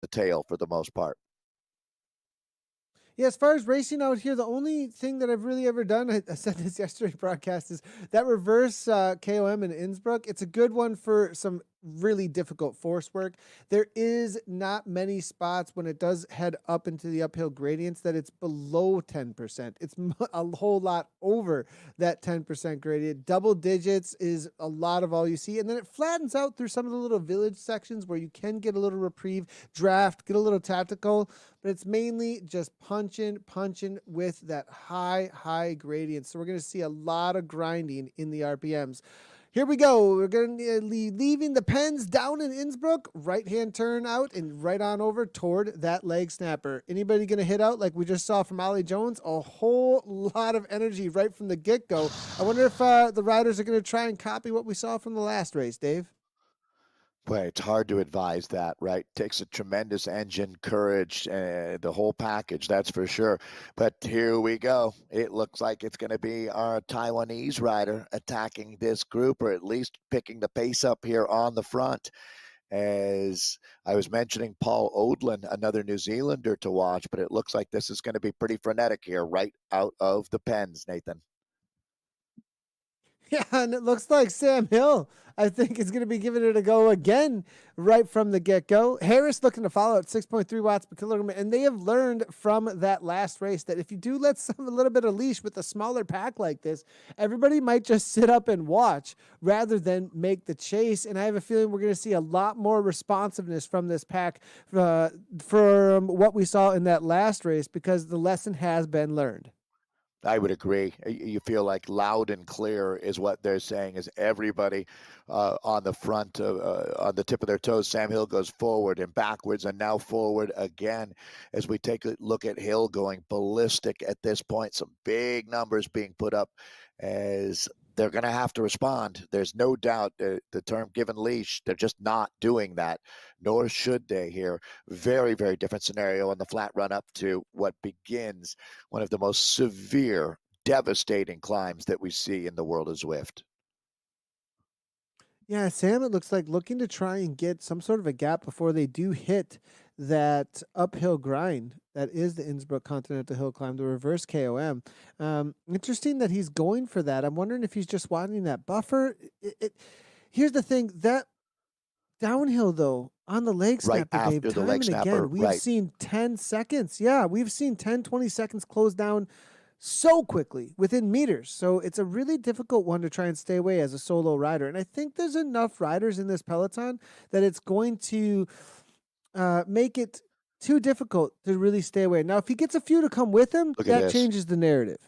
the tail for the most part. Yeah, as far as racing out here, the only thing that I've really ever done, I said this yesterday broadcast, is that reverse KOM in Innsbruck. It's a good one for some really difficult force work. There is not many spots when it does head up into the uphill gradients that it's below 10%. It's a whole lot over that 10% gradient. Double digits is a lot of all you see. And then it flattens out through some of the little village sections where you can get a little reprieve, draft, get a little tactical, but it's mainly just punching with that high gradient. So we're going to see a lot of grinding in the RPMs. Here we go. We're going to be leaving the pens down in Innsbruck, right-hand turn out and right on over toward that leg snapper. Anybody going to hit out like we just saw from Ollie Jones? A whole lot of energy right from the get-go. I wonder if the riders are going to try and copy what we saw from the last race, Dave. Boy, it's hard to advise that, right? Takes a tremendous engine, courage, the whole package, that's for sure. But here we go. It looks like it's going to be our Taiwanese rider attacking this group, or at least picking the pace up here on the front. As I was mentioning, Paul Odlin, another New Zealander to watch, but it looks like this is going to be pretty frenetic here right out of the pens, Nathan. Yeah, and it looks like Sam Hill, I think, is going to be giving it a go again right from the get-go. Harris looking to follow at 6.3 watts per kilogram, and they have learned from that last race that if you do let a little bit of leash with a smaller pack like this, everybody might just sit up and watch rather than make the chase. And I have a feeling we're going to see a lot more responsiveness from this pack from what we saw in that last race, because the lesson has been learned. I would agree. You feel like loud and clear is what they're saying. Is everybody on the front, on the tip of their toes? Sam Hill goes forward and backwards, and now forward again. As we take a look at Hill going ballistic at this point, some big numbers being put up as they're going to have to respond. There's no doubt. The term given leash, they're just not doing that, nor should they here. Very, very different scenario on the flat run up to what begins one of the most severe, devastating climbs that we see in the world of Zwift. Yeah, Sam, it looks like looking to try and get some sort of a gap before they do hit that uphill grind that is the Innsbruck Continental Hill Climb, the reverse KOM. Interesting that he's going for that. I'm wondering if he's just wanting that buffer. Here's the thing, that downhill, though, on the leg Right snapper, Dave, after the time leg and snapper, again, we have right. seen 10 seconds. Yeah, we've seen 10, 20 seconds close down so quickly within meters. So it's a really difficult one to try and stay away as a solo rider. And I think there's enough riders in this peloton that it's going to make it too difficult to really stay away. Now, if he gets a few to come with him, Look at that this. changes the narrative.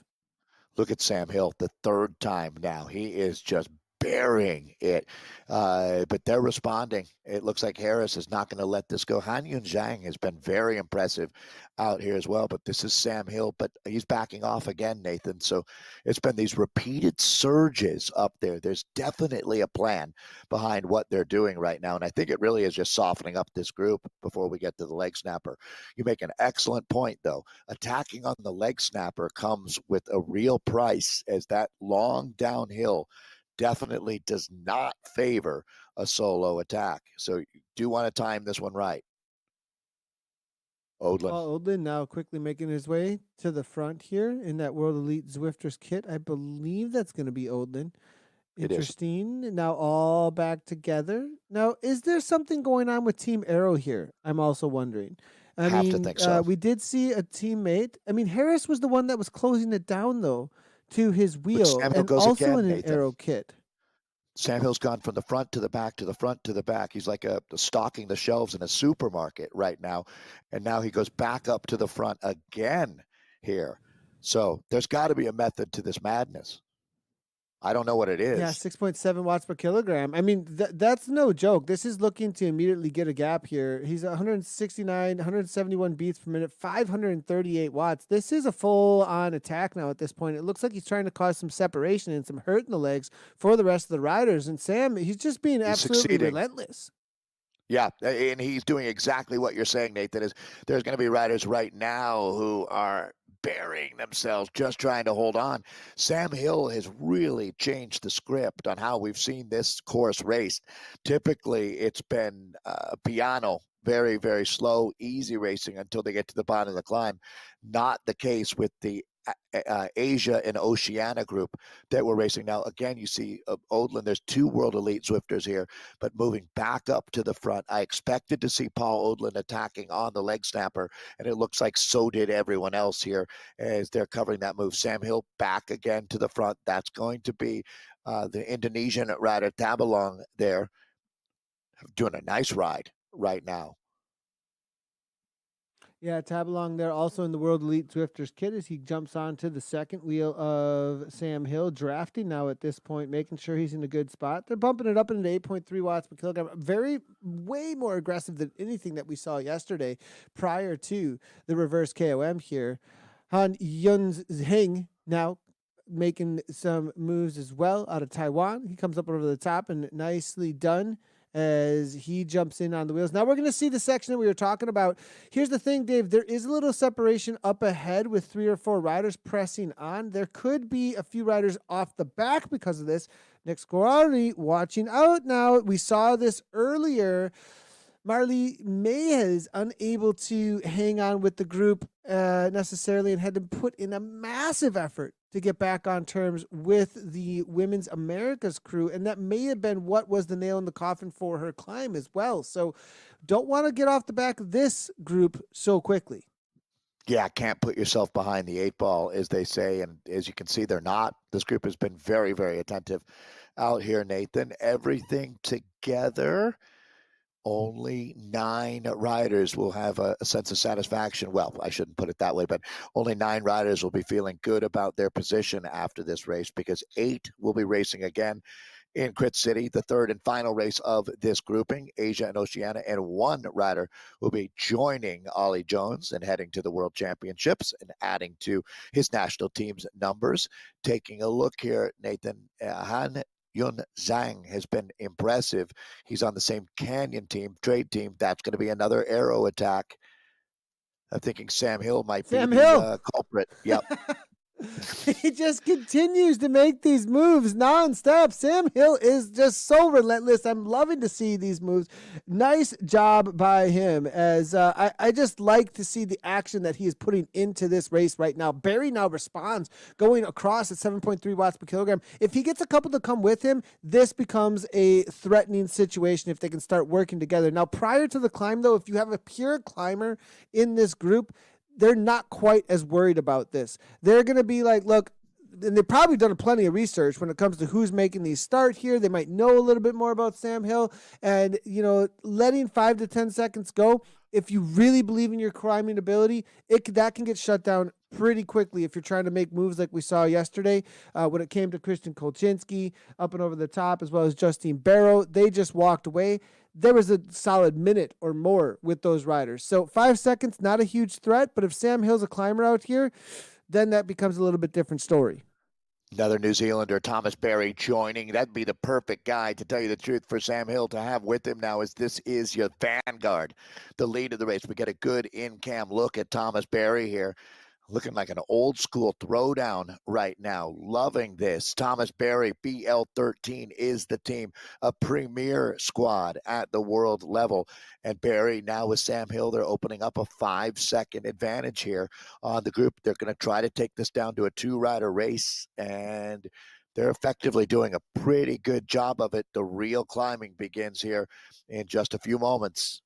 Look at Sam Hill, the third time now. He is just burying it. But they're responding. It looks like Harris is not going to let this go. Han Yun Zhang has been very impressive out here as well. But this is Sam Hill, but he's backing off again, Nathan. So it's been these repeated surges up there. There's definitely a plan behind what they're doing right now. And I think it really is just softening up this group before we get to the leg snapper. You make an excellent point, though. Attacking on the leg snapper comes with a real price, as that long downhill definitely does not favor a solo attack. So you do want to time this one right. Odlin. Paul Odlin now quickly making his way to the front here in that World Elite Zwifters kit. I believe that's going to be Odlin. It is. Interesting. Now all back together. Now, is there something going on with Team Arrow here? I'm also wondering. I Have to mean, think so. we did see a teammate. I mean, Harris was the one that was closing it down, though, to his But wheel Sam Hill and goes also again, in an Nathan. Arrow kit. Sam Hill's gone from the front to the back to the front to the back. He's like stocking the shelves in a supermarket right now. And now he goes back up to the front again here. So there's got to be a method to this madness. I don't know what it Yeah, is. 6.7 watts per kilogram. I mean, that's no joke. This is looking to immediately get a gap here. He's 169, 171 beats per minute, 538 watts. This is a full on attack now at this point. It looks like he's trying to cause some separation and some hurt in the legs for the rest of the riders. And Sam, he's just being He's absolutely succeeding. relentless. Yeah, and he's doing exactly what you're saying, Nathan. Is there's going to be riders right now who are burying themselves just trying to hold on. Sam Hill has really changed the script on how we've seen this course raced. Typically, it's been piano very, very slow, easy racing until they get to the bottom of the climb. Not the case with the Asia and Oceania group that we're racing now. Again, you see Odlin, there's 2 world elite Zwifters here, but moving back up to the front. I expected to see Paul Odlin attacking on the leg snapper, and it looks like so did everyone else here as they're covering that move. Sam Hill back again to the front. That's going to be the Indonesian rider Tabalong there doing a nice ride right now. Yeah, Tabalong there also in the World Elite Zwifters kit as he jumps onto the second wheel of Sam Hill, drafting now at this point, making sure he's in a good spot. They're bumping it up into 8.3 watts per kilogram. Way more aggressive than anything that we saw yesterday prior to the reverse KOM here. Han Yun Heng now making some moves as well out of Taiwan. He comes up over the top and nicely done as he jumps in on the wheels. Now we're going to see the section that we were talking about. Here's the thing, Dave. There is a little separation up ahead with 3 or 4 riders pressing on. There could be a few riders off the back because of this. Nick Scolari watching out now. We saw this earlier. Marley May is unable to hang on with the group necessarily and had to put in a massive effort to get back on terms with the Women's Americas crew. And that may have been what was the nail in the coffin for her climb as well. So don't want to get off the back of this group so quickly. Yeah, can't put yourself behind the 8 ball, as they say. And as you can see, they're not. This group has been very, very attentive out here, Nathan. Everything together. Only 9 riders will have a sense of satisfaction. Well, I shouldn't put it that way, but only 9 riders will be feeling good about their position after this race because 8 will be racing again in Crit City, the third and final race of this grouping, Asia and Oceania, and 1 rider will be joining Ollie Jones and heading to the World Championships and adding to his national team's numbers. Taking a look here, Nathan, Han Yun Zhang has been impressive. He's on the same Canyon team, trade team. That's going to be another arrow attack. I'm thinking Sam Hill might be the culprit. Yep. He just continues to make these moves nonstop. Sam Hill is just so relentless. I'm loving to see these moves. Nice job by him as I just like to see the action that he is putting into this race right now. Barry now responds going across at 7.3 watts per kilogram. If he gets a couple to come with him, this becomes a threatening situation if they can start working together. Now, prior to the climb, though, if you have a pure climber in this group, they're not quite as worried about this. They're going to be like, look, and they've probably done plenty of research when it comes to who's making these start here. They might know a little bit more about Sam Hill and, letting 5 to 10 seconds go. If you really believe in your climbing ability, that can get shut down pretty quickly if you're trying to make moves like we saw yesterday when it came to Christian Kolczynski up and over the top, as well as Justine Barrow. They just walked away. There was a solid minute or more with those riders. So 5 seconds, not a huge threat, but if Sam Hill's a climber out here, then that becomes a little bit different story. Another New Zealander, Thomas Barry, joining. That'd be the perfect guy, to tell you the truth, for Sam Hill to have with him now, as this is your vanguard, the lead of the race. We get a good in-cam look at Thomas Barry here. Looking like an old school throwdown right now. Loving this. Thomas Barry, BL13 is the team, a premier squad at the world level. And Barry now with Sam Hill, they're opening up a 5-second advantage here on the group. They're going to try to take this down to a 2-rider race, and they're effectively doing a pretty good job of it. The real climbing begins here in just a few moments.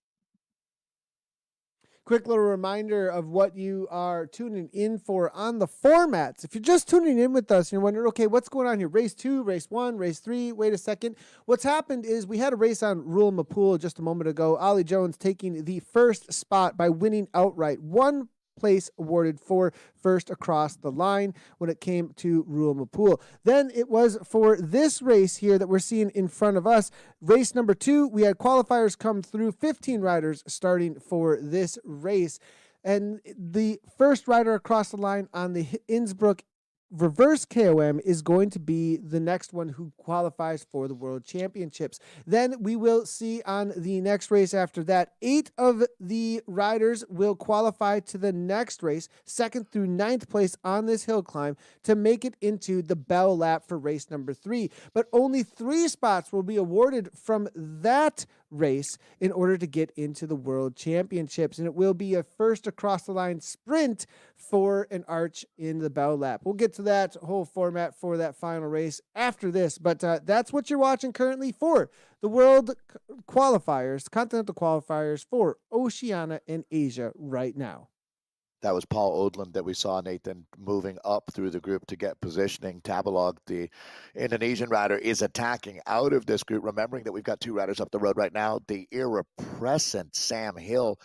Quick little reminder of what you are tuning in for on the formats. If you're just tuning in with us and you're wondering, okay, what's going on here? Race 2, race 1, race 3, wait a second. What's happened is we had a race on Rule Mapul just a moment ago. Ollie Jones taking the first spot by winning outright. 1 place awarded for first across the line when it came to Rule Mapul. Then it was for this race here that we're seeing in front of us. Race number 2, we had qualifiers come through, 15 riders starting for this race. And the first rider across the line on the Innsbruck reverse KOM is going to be the next one who qualifies for the World Championships. Then we will see on the next race after that, 8 of the riders will qualify to the next race, 2nd through 9th place on this hill climb, to make it into the bell lap for race number 3. But only 3 spots will be awarded from that race in order to get into the World Championships. And it will be a first across the line sprint for an arch in the Bell Lap. We'll get to that whole format for that final race after this, but that's what you're watching currently for the World Qualifiers, Continental Qualifiers for Oceania and Asia right now. That was Paul Odland that we saw, Nathan, moving up through the group to get positioning. Tabalog, the Indonesian rider, is attacking out of this group, remembering that we've got two riders up the road right now. The irrepressible Sam Hill,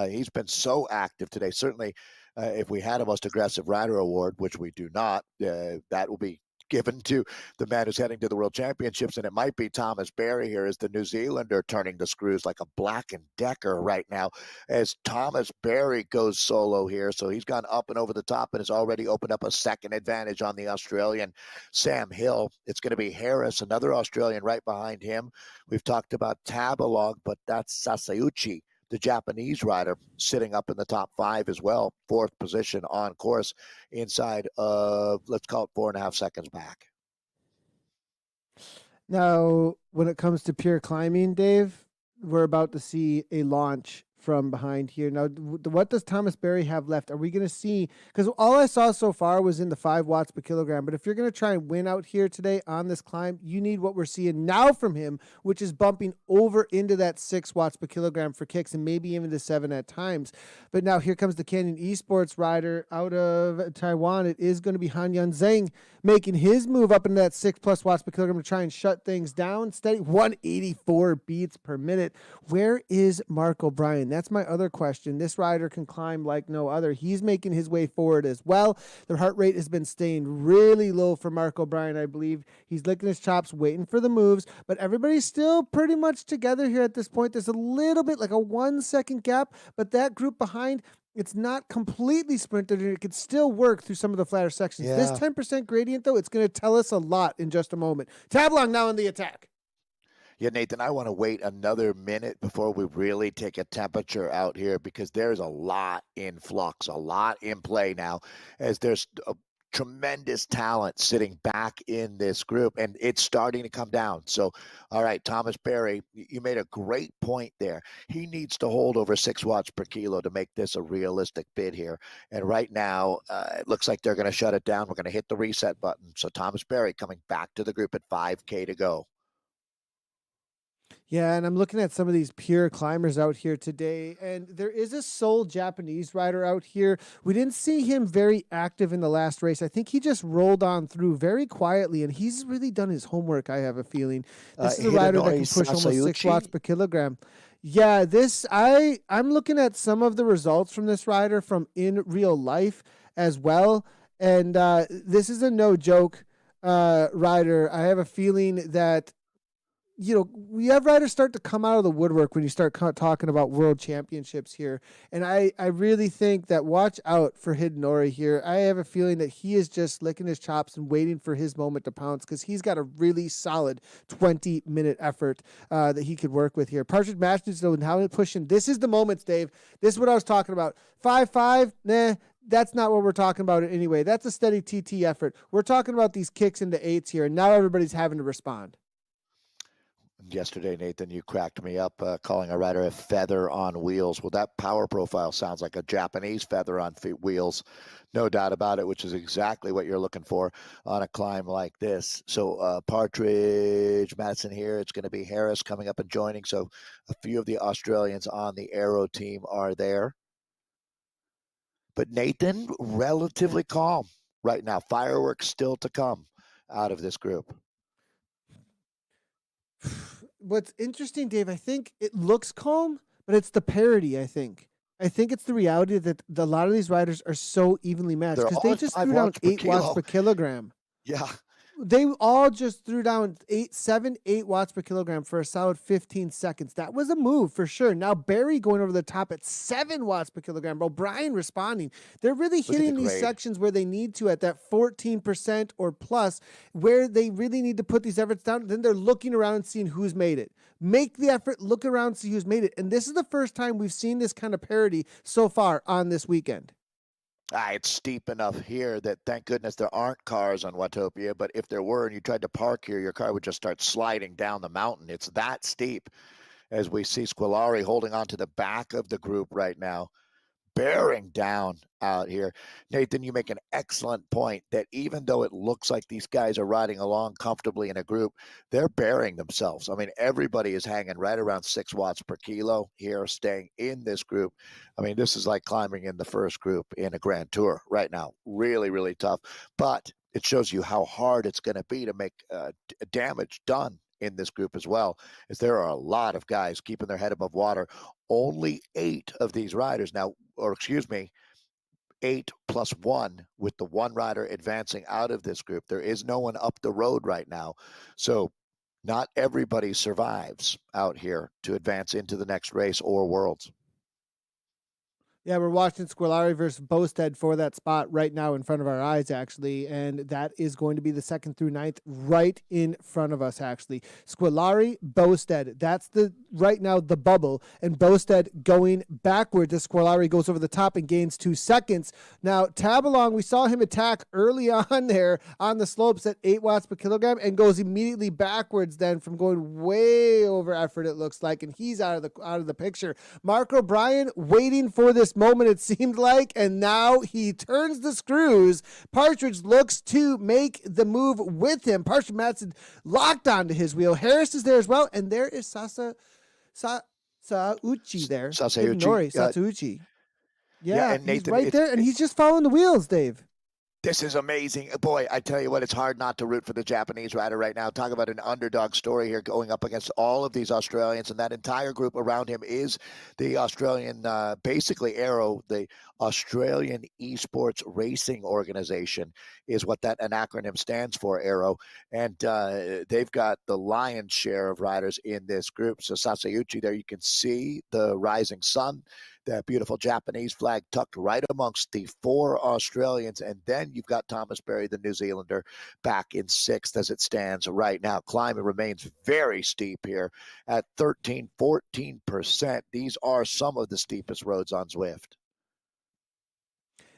he's been so active today. Certainly, if we had a most aggressive rider award, which we do not, that will be given to the man who's heading to the World Championships, and it might be Thomas Berry here as the New Zealander turning the screws like a Black and Decker right now as Thomas Berry goes solo here. So he's gone up and over the top and has already opened up a second advantage on the Australian Sam Hill. It's going to be Harris, another Australian right behind him. We've talked about Tabalog, but that's Sasayuchi, the Japanese rider, sitting up in the top 5 as well, 4th position on course inside of, let's call it 4.5 seconds back. Now, when it comes to pure climbing, Dave, we're about to see a launch from behind here. Now, what does Thomas Berry have left? Are we going to see, because all I saw so far was in the 5 watts per kilogram, but if you're going to try and win out here today on this climb, you need what we're seeing now from him, which is bumping over into that 6 watts per kilogram for kicks and maybe even to 7 at times. But now here comes the Canyon Esports rider out of Taiwan. It is going to be Han Yun Zhang making his move up into that 6+ watts per kilogram to try and shut things down. Steady 184 beats per minute. Where is Mark O'Brien? That's my other question. This rider can climb like no other. He's making his way forward as well. The heart rate has been staying really low for Mark O'Brien, I believe. He's licking his chops, waiting for the moves, but everybody's still pretty much together here at this point. There's a little bit like a 1 second gap, but that group behind, it's not completely sprinted, and it could still work through some of the flatter sections. Yeah. This 10% gradient, though, it's going to tell us a lot in just a moment. Tabalong now in the attack. Yeah, Nathan, I want to wait another minute before we really take a temperature out here because there's a lot in flux, a lot in play now as there's a tremendous talent sitting back in this group, and it's starting to come down. So, all right, Thomas Berry, you made a great point there. He needs to hold over 6 watts per kilo to make this a realistic bid here. And right now, it looks like they're going to shut it down. We're going to hit the reset button. So Thomas Berry coming back to the group at 5K to go. Yeah, and I'm looking at some of these pure climbers out here today, and there is a sole Japanese rider out here. We didn't see him very active in the last race. I think he just rolled on through very quietly, and he's really done his homework, I have a feeling. This is a rider that can push almost 6 watts per kilogram. Yeah, I'm looking at some of the results from this rider from in real life as well, and this is a no joke rider. I have a feeling that we have riders start to come out of the woodwork when you start talking about world championships here. And I really think that watch out for Hidenori here. I have a feeling that he is just licking his chops and waiting for his moment to pounce because he's got a really solid 20-minute effort that he could work with here. Partridge Masters, though, and how it's pushing. This is the moments, Dave. This is what I was talking about. 5.5, nah. That's not what we're talking about anyway. That's a steady TT effort. We're talking about these kicks into 8s here, and now everybody's having to respond. Yesterday, Nathan, you cracked me up calling a rider a feather on wheels. Well, that power profile sounds like a Japanese feather on wheels, no doubt about it, which is exactly what you're looking for on a climb like this. So Partridge, Madison here. It's going to be Harris coming up and joining. So a few of the Australians on the Aero team are there. But Nathan, relatively calm right now. Fireworks still to come out of this group. What's interesting, Dave, I think it looks calm, but it's the parity, I think. I think it's the reality that a lot of these riders are so evenly matched because they just threw down 8 watts per kilogram. Yeah. They all just threw down 7, 8 watts per kilogram for a solid 15 seconds. That was a move for sure. Now Berry going over the top at 7 watts per kilogram. O'Brien responding. They're really hitting these sections where they need to at that 14% or plus, where they really need to put these efforts down. Then they're looking around and seeing who's made it. Make the effort, look around, see who's made it. And this is the first time we've seen this kind of parity so far on this weekend. It's steep enough here that thank goodness there aren't cars on Watopia, but if there were and you tried to park here, your car would just start sliding down the mountain. It's that steep. as we see Squillari holding on to the back of the group right now, bearing down out here. Nathan, you make an excellent point that even though it looks like these guys are riding along comfortably in a group, they're bearing themselves. I mean, everybody is hanging right around 6 watts per kilo here, staying in this group. I mean, this is like climbing in the first group in a Grand Tour right now. Really, really tough. But it shows you how hard it's going to be to make damage done in this group as well, as there are a lot of guys keeping their head above water. Only 8 of these riders now, or excuse me, 8 plus 1 with the one rider advancing out of this group. There is no one up the road right now. So not everybody survives out here to advance into the next race or Worlds. Yeah, we're watching Squillari versus Bosted for that spot right now in front of our eyes, actually. And that is going to be the 2nd through 9th right in front of us, actually. Squillari, Bosted. That's right now the bubble. And Bosted going backwards as Squillari goes over the top and gains 2 seconds. Now, Tabalong, we saw him attack early on there on the slopes at 8 watts per kilogram and goes immediately backwards then from going way over effort, it looks like. And he's out of the picture. Mark O'Brien waiting for this moment, it seemed like, and now he turns the screws. Partridge looks to make the move with him. Partridge Madsen locked onto his wheel. Harris is there as well, and there is Sasauchi there. Sasauchi. Yeah, and Nathan, he's right there, and he's just following the wheels, Dave. This is amazing. Boy, I tell you what, it's hard not to root for the Japanese rider right now. Talk about an underdog story here going up against all of these Australians, and that entire group around him is the Australian, basically Aero, the Australian Esports Racing Organization is what that an acronym stands for, Aero. And they've got the lion's share of riders in this group. So Sasauchi there, you can see the rising sun, that beautiful Japanese flag tucked right amongst the 4 Australians. And then you've got Thomas Berry, the New Zealander, back in 6th as it stands right now. Climbing remains very steep here at 13-14%. These are some of the steepest roads on Zwift.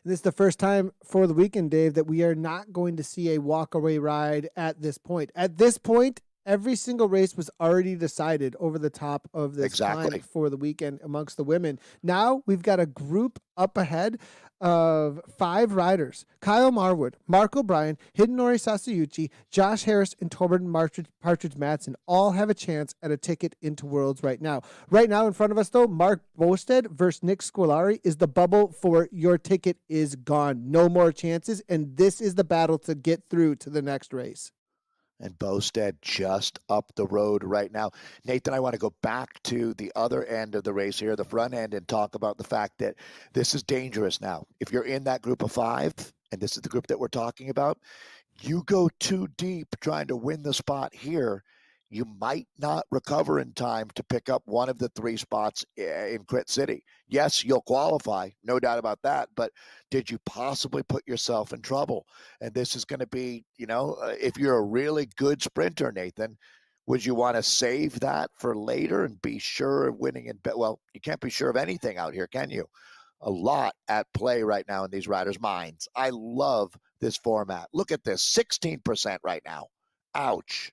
This is the first time for the weekend, Dave, that we are not going to see a walk-away ride at this point. At this point, every single race was already decided over the top of this climb for the weekend amongst the women. Now we've got a group up ahead of 5 riders. Kyle Marwood, Mark O'Brien, Hidenori Sasauchi, Josh Harris, and Torben Partridge Madsen all have a chance at a ticket into Worlds right now. Right now in front of us, though, Mark Bosted versus Nick Squillari is the bubble for your ticket is gone. No more chances, and this is the battle to get through to the next race. And Bosted just up the road right now. Nathan, I want to go back to the other end of the race here, the front end, and talk about the fact that this is dangerous now. If you're in that group of 5, and this is the group that we're talking about, you go too deep trying to win the spot here, you might not recover in time to pick up one of the 3 spots in Crit City. Yes, you'll qualify, no doubt about that, but did you possibly put yourself in trouble? And this is going to be, if you're a really good sprinter, Nathan, would you want to save that for later and be sure of winning? Well, you can't be sure of anything out here, can you? A lot at play right now in these riders' minds. I love this format. Look at this, 16% right now. Ouch.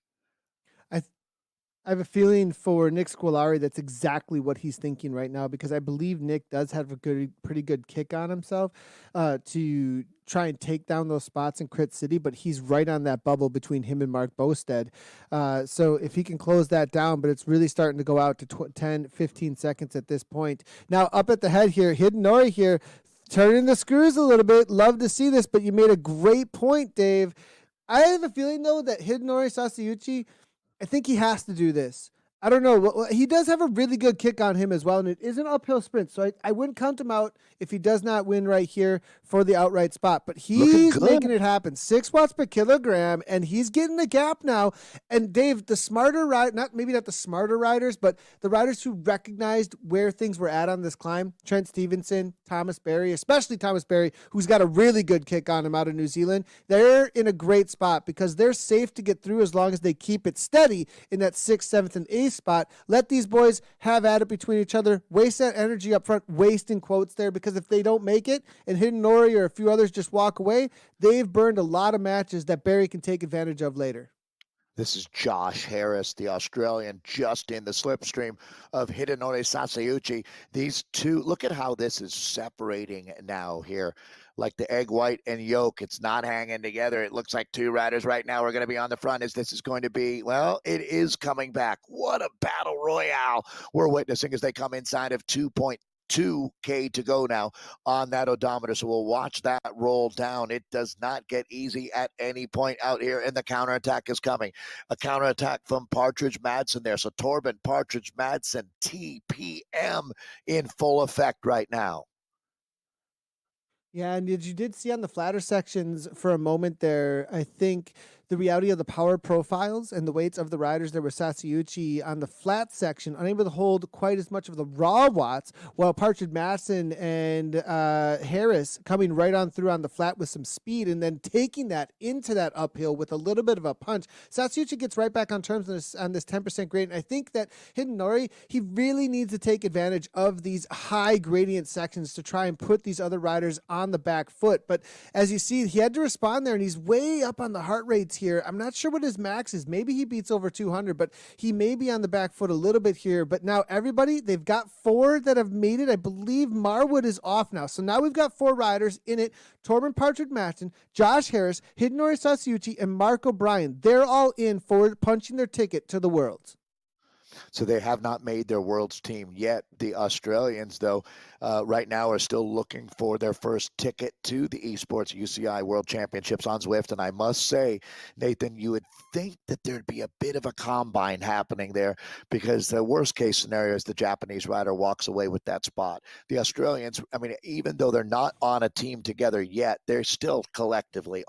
I have a feeling for Nick Squillari that's exactly what he's thinking right now, because I believe Nick does have a pretty good kick on himself to try and take down those spots in Crit City, but he's right on that bubble between him and Mark Bosted. So if he can close that down, but it's really starting to go out to 10, 15 seconds at this point. Now up at the head here, Hidenori here, turning the screws a little bit. Love to see this, but you made a great point, Dave. I have a feeling, though, that Hidenori Sasauchi, I think he has to do this. I don't know. He does have a really good kick on him as well, and it is an uphill sprint, so I wouldn't count him out if he does not win right here for the outright spot. But he's making it happen. 6 watts per kilogram, and he's getting the gap now. And Dave, the smarter maybe not the smarter riders, but the riders who recognized where things were at on this climb, Trent Stevenson, Thomas Berry, especially Thomas Berry, who's got a really good kick on him out of New Zealand, they're in a great spot because they're safe to get through as long as they keep it steady in that 6th, 7th, and 8th spot. Let these boys have at it between each other. Waste that energy up front, waste in quotes there, because if they don't make it and Hidenori or a few others just walk away, they've burned a lot of matches that Barry can take advantage of later. This is Josh Harris, the Australian, just in the slipstream of Hidenori Sasayuchi. These two, look at how this is separating now here. Like the egg white and yolk, it's not hanging together. It looks like two riders right now are going to be on the front. As this is going to be, well, it is coming back. What a battle royale we're witnessing as they come inside of 2.2K to go now on that odometer. So we'll watch that roll down. It does not get easy at any point out here, and the counterattack is coming. A counterattack from Partridge Madsen there. So Torben Partridge Madsen, TPM in full effect right now. Yeah, and you did see on the flatter sections for a moment there, I think the reality of the power profiles and the weights of the riders there with Sasayuchi on the flat section, unable to hold quite as much of the raw watts, while Partridge Madsen and Harris coming right on through on the flat with some speed and then taking that into that uphill with a little bit of a punch. Sasayuchi gets right back on terms on this 10% gradient. I think that Hidenori, he really needs to take advantage of these high gradient sections to try and put these other riders on the back foot. But as you see, he had to respond there, and he's way up on the heart rates here. I'm not sure what his max is. Maybe he beats over 200, but he may be on the back foot a little bit here. But now everybody, they've got 4 that have made it. I believe Marwood is off now. So now we've got 4 riders in it. Torben Partridge Madsen, Josh Harris, Hidenori Sasayuchi, and Mark O'Brien. They're all in for punching their ticket to the Worlds. So they have not made their world's team yet. The Australians, though, right now are still looking for their first ticket to the Esports UCI World Championships on Zwift. And I must say, Nathan, you would think that there'd be a bit of a combine happening there, because the worst case scenario is the Japanese rider walks away with that spot. The Australians, I mean, even though they're not on a team together yet, they still collectively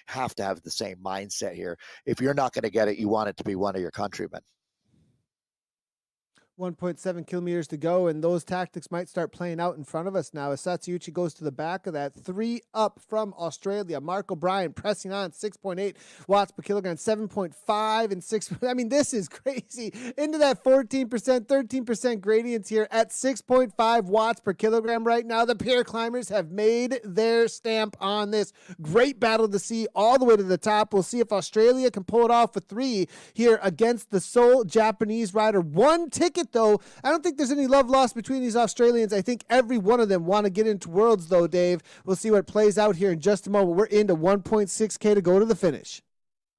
have to have the same mindset here. If you're not going to get it, you want it to be one of your countrymen. 1.7 kilometers to go, and those tactics might start playing out in front of us now as Sasayuchi goes to the back of that. 3 up from Australia. Mark O'Brien pressing on 6.8 watts per kilogram, 7.5 and 6. I mean, this is crazy. Into that 14%, 13% gradients here at 6.5 watts per kilogram right now. The Pierre climbers have made their stamp on this. Great battle to see all the way to the top. We'll see if Australia can pull it off with 3 here against the sole Japanese rider. 1 ticket, though. I don't think there's any love lost between these Australians. I think every one of them want to get into Worlds, though, Dave. We'll see what plays out here in just a moment. We're into 1.6K to go to the finish.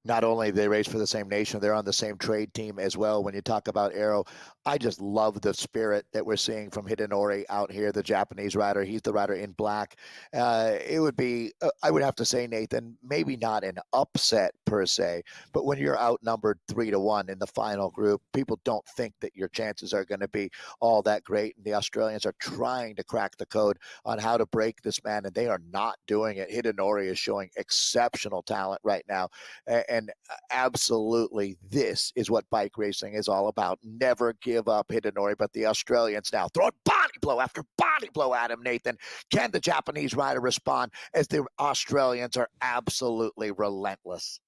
Not only they race for the same nation, they're on the same trade team as well. When you talk about Aero, I just love the spirit that we're seeing from Hidenori out here, the Japanese rider. He's the rider in black. It would be, I would have to say, Nathan, maybe not an upset per se, but when you're outnumbered 3-1 in the final group, people don't think that your chances are going to be all that great. And the Australians are trying to crack the code on how to break this man, and they are not doing it. Hidenori is showing exceptional talent right now. And absolutely, this is what bike racing is all about. Never give up, Hidenori. But the Australians now throwing body blow after body blow at him, Nathan. Can the Japanese rider respond as the Australians are absolutely relentless?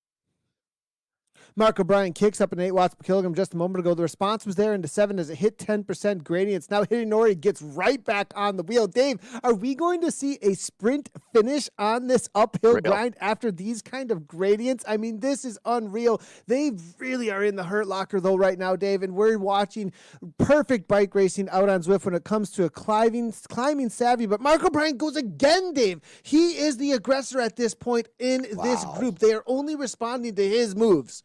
Mark O'Brien kicks up an 8 watts per kilogram just a moment ago. The response was there into 7 as it hit 10% gradients. Now Hidenori gets right back on the wheel. Dave, are we going to see a sprint finish on this uphill grind after these kind of gradients? I mean, this is unreal. They really are in the hurt locker, though, right now, Dave, and we're watching perfect bike racing out on Zwift when it comes to a climbing savvy. But Mark O'Brien goes again, Dave. He is the aggressor at this point in this group. They are only responding to his moves.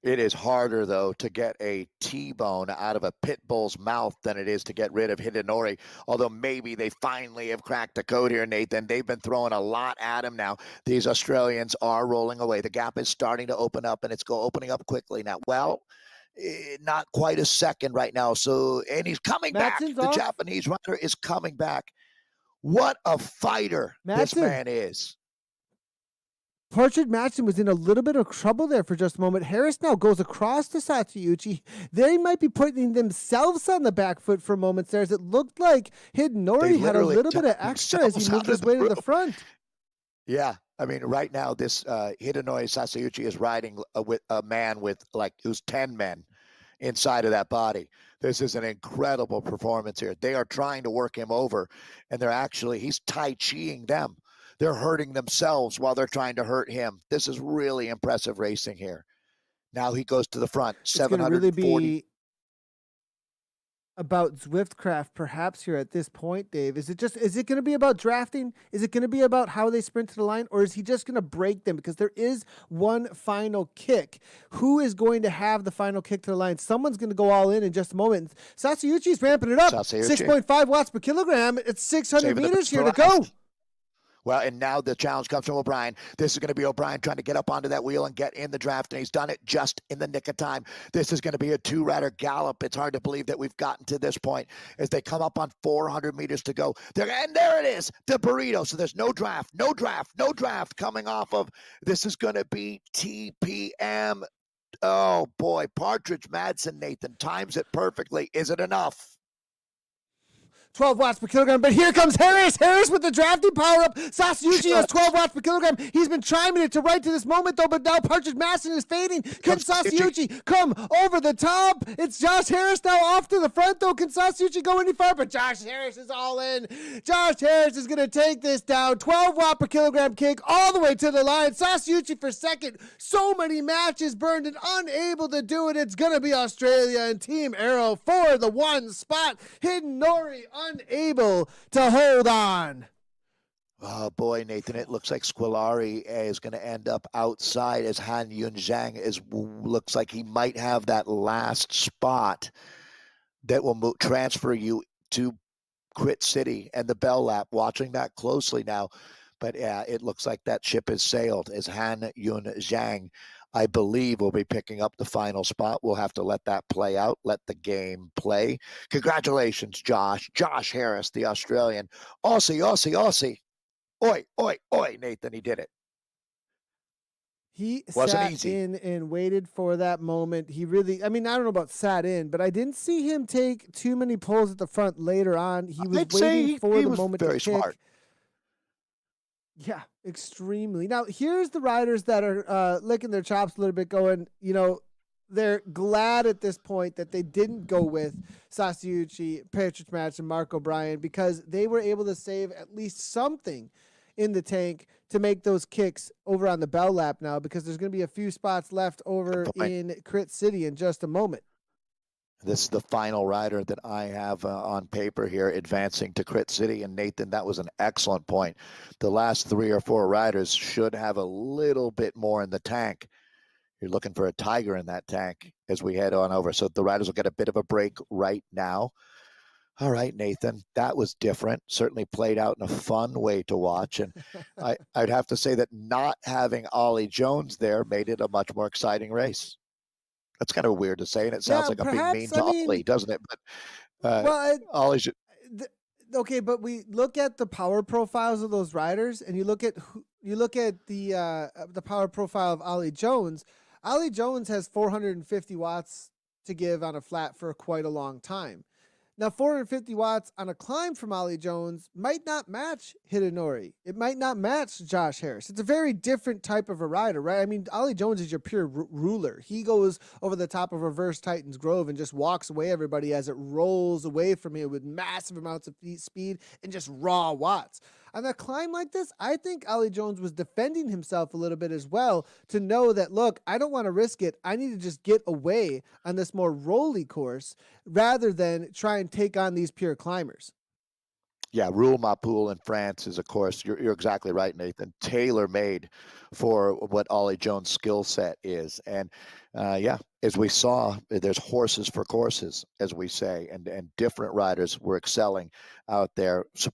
It is harder, though, to get a T-bone out of a pit bull's mouth than it is to get rid of Hidenori, although maybe they finally have cracked the code here, Nathan. They've been throwing a lot at him now. These Australians are rolling away. The gap is starting to open up, and it's opening up quickly now. Well, not quite a second right now. So, and he's coming back. The Japanese rider is coming back. What a fighter this man is. Partridge Madsen was in a little bit of trouble there for just a moment. Harris now goes across to Sasayuchi. They might be putting themselves on the back foot for moments there, as it looked like Hidenori had a little bit of extra as he moved his way to the front. Yeah. I mean, right now, this Hidenori Sasayuchi is riding with a man with who's 10 men inside of that body. This is an incredible performance here. They are trying to work him over, and he's Tai Chiing them. They're hurting themselves while they're trying to hurt him. This is really impressive racing here. Now he goes to the front, It's going to really 740. be about Zwiftcraft perhaps here at this point, Dave. Is it going to be about drafting? Is it going to be about how they sprint to the line, or is he just going to break them? Because there is one final kick. Who is going to have the final kick to the line? Someone's going to go all in just a moment. Sasayuchi's ramping it up. 6.5 watts per kilogram. It's 600 meters here to go. Well, and now the challenge comes from O'Brien. This is going to be O'Brien trying to get up onto that wheel and get in the draft, and he's done it just in the nick of time. This is going to be a two-rider gallop. It's hard to believe that we've gotten to this point as they come up on 400 meters to go. And there it is, the burrito. So there's no draft coming off of. This is going to be TPM. Oh, boy, Partridge Madsen, Nathan, times it perfectly. Is it enough? 12 watts per kilogram, but here comes Harris. Harris with the drafting power up. Sasayuchi has 12 watts per kilogram. He's been chiming it to right to this moment, though, but now Partridge Madsen is fading. Can Sasayuchi come over the top? It's Josh Harris now off to the front, though. Can Sasayuchi go any far? But Josh Harris is all in. Josh Harris is going to take this down. 12 watt per kilogram kick all the way to the line. Sasayuchi for second. So many matches burned and unable to do it. It's going to be Australia and Team Aero for the one spot. Hidenori unable to hold on. Oh, boy, Nathan, it looks like Squillari is going to end up outside as Han Yun Zhang looks like he might have that last spot that will transfer you to Crit City and the Bell Lap. Watching that closely now. But yeah, it looks like that ship has sailed as Han Yun Zhang, I believe, will be picking up the final spot. We'll have to let that play out, let the game play. Congratulations, Josh. Josh Harris, the Australian. Aussie. Oi, oi, oi, Nathan, he did it. He sat in and waited for that moment. He really, I mean, I don't know about sat in, but I didn't see him take too many pulls at the front later on. He was waiting for the moment to kick. Smart. Yeah, extremely. Now, here's the riders that are licking their chops a little bit going, you know, they're glad at this point that they didn't go with Sasayuchi, Partridge Madsen, Mark O'Brien, because they were able to save at least something in the tank to make those kicks over on the Bell Lap now, because there's going to be a few spots left over in Crit City in just a moment. This is the final rider that I have on paper here advancing to Crit City. And Nathan, that was an excellent point. The last 3 or 4 riders should have a little bit more in the tank. You're looking for a tiger in that tank as we head on over. So the riders will get a bit of a break right now. All right, Nathan, that was different. Certainly played out in a fun way to watch. And I'd have to say that not having Ollie Jones there made it a much more exciting race. That's kind of weird to say, and it sounds like I'm being mean to Ollie, doesn't it? But Ollie should... Okay, but we look at the power profiles of those riders, and you look at the power profile of Ollie Jones. Ollie Jones has 450 watts to give on a flat for quite a long time. Now, 450 watts on a climb from Ollie Jones might not match Hidenori. It might not match Josh Harris. It's a very different type of a rider, right? I mean, Ollie Jones is your pure ruler. He goes over the top of Reverse Titans Grove and just walks away everybody as it rolls away from him with massive amounts of speed and just raw watts. On a climb like this, I think Ollie Jones was defending himself a little bit as well to know that, look, I don't want to risk it. I need to just get away on this more rolly course rather than try and take on these pure climbers. Yeah, Roule Mapoule in France is, of course, you're exactly right, Nathan, tailor-made for what Ollie Jones' skill set is. And yeah, as we saw, there's horses for courses, as we say, and different riders were excelling out there.